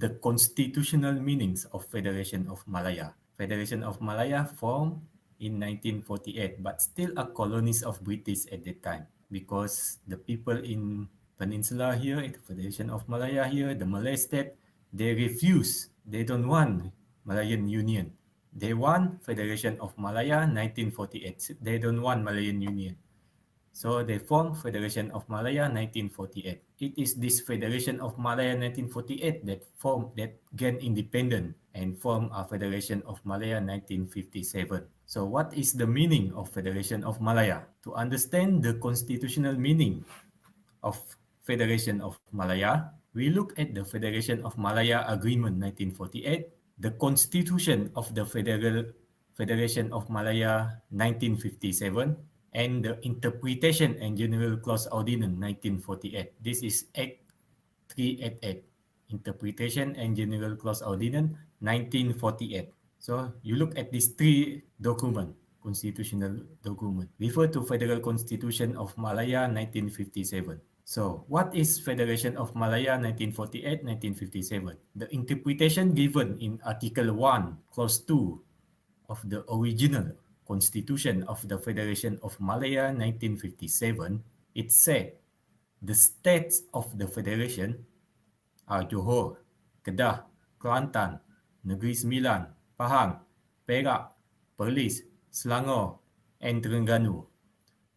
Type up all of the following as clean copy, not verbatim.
the constitutional meanings of Federation of Malaya. Federation of Malaya formed in 1948, but still a colonies of British at that time, because the people in Peninsula here, the Federation of Malaya here, the Malay state, they refuse. They don't want Malayan Union. They want Federation of Malaya 1948. They don't want Malayan Union. So they formed Federation of Malaya 1948. It is this Federation of Malaya 1948 that gained independent and formed a Federation of Malaya 1957. So what is the meaning of Federation of Malaya? To understand the constitutional meaning of Federation of Malaya, we look at the Federation of Malaya Agreement 1948, the Constitution of the Federation of Malaya 1957, and the Interpretation and General Clause Ordinance 1948. This is Act 388, Interpretation and General Clause Ordinance 1948. So you look at these three documents, constitutional document, refer to Federal Constitution of Malaya 1957. So what is Federation of Malaya 1948-1957? The interpretation given in Article 1, Clause 2 of the original Constitution of the Federation of Malaya 1957, it said the states of the Federation are Johor, Kedah, Kelantan, Negeri Sembilan, Pahang, Perak, Perlis, Selangor, and Terengganu,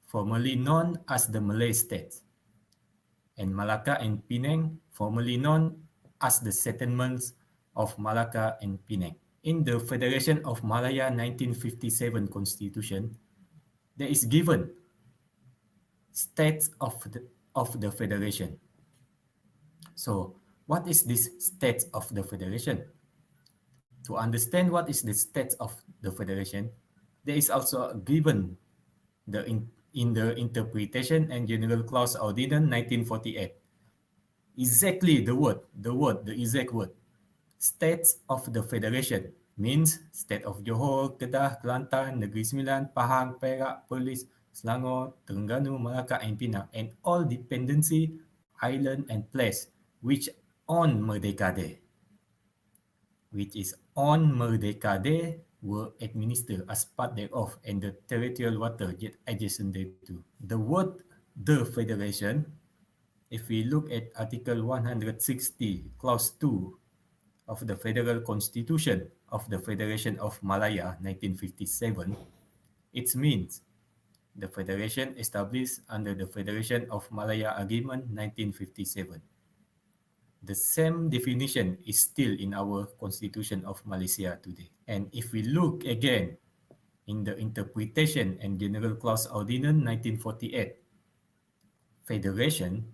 formerly known as the Malay States, and Malacca and Penang, formerly known as the settlements of Malacca and Penang. In the Federation of Malaya 1957 Constitution, there is given states of the Federation. So, what is this states of the Federation? To understand what is the states of the Federation, there is also given in the Interpretation and General Clause Ordinance 1948. Exactly the exact word. States of the Federation means state of Johor, Kedah, Kelantan, Negeri Sembilan, Pahang, Perak, Perlis, Selangor, Terengganu, Malacca, and Penang, and all dependency, island, and place which on Merdeka Day, were administered as part thereof, and the territorial water yet adjacent thereto. The word the Federation, if we look at Article 160, Clause 2 of the Federal Constitution of the Federation of Malaya 1957, it means the Federation established under the Federation of Malaya Agreement 1957. The same definition is still in our Constitution of Malaysia today. And if we look again in the Interpretation and General Clause Ordinance 1948, Federation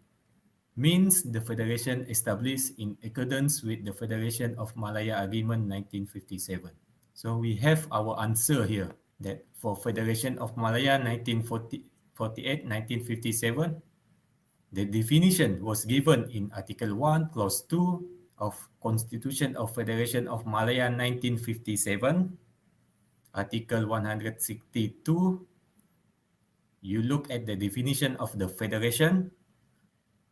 means the Federation established in accordance with the Federation of Malaya Agreement 1957. So we have our answer here that for Federation of Malaya 1948-1957, the definition was given in Article 1, Clause 2 of Constitution of Federation of Malaya 1957, Article 162. You look at the definition of the Federation,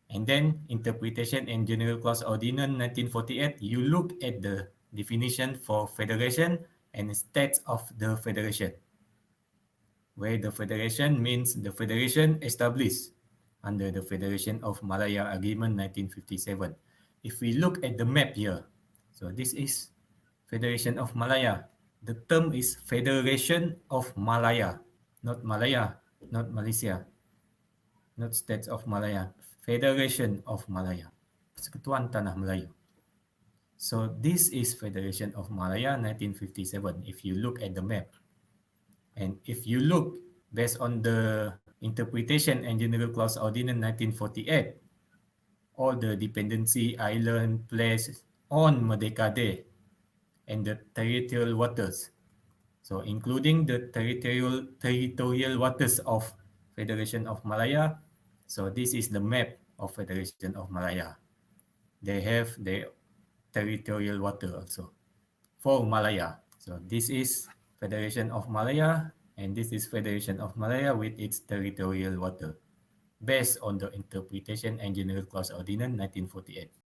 and then Interpretation and General Clause Ordinance 1948, you look at the definition for Federation and states of the Federation, where the Federation means the Federation established under the Federation of Malaya Agreement 1957. If we look at the map here, so this is Federation of Malaya. The term is Federation of Malaya, not Malaya, not Malaysia, not States of Malaya. Federation of Malaya, Persekutuan Tanah Melayu. So this is Federation of Malaya 1957 if you look at the map. And if you look based on the Interpretation and General Clause Ordinance 1948, all the dependency, island, place on Merdeka Day and the territorial waters. So including the territorial waters of Federation of Malaya. So this is the map of Federation of Malaya. They have their territorial water also for Malaya. So this is Federation of Malaya, and this is Federation of Malaya with its territorial water, based on the Interpretation and General Clause Ordinance 1948.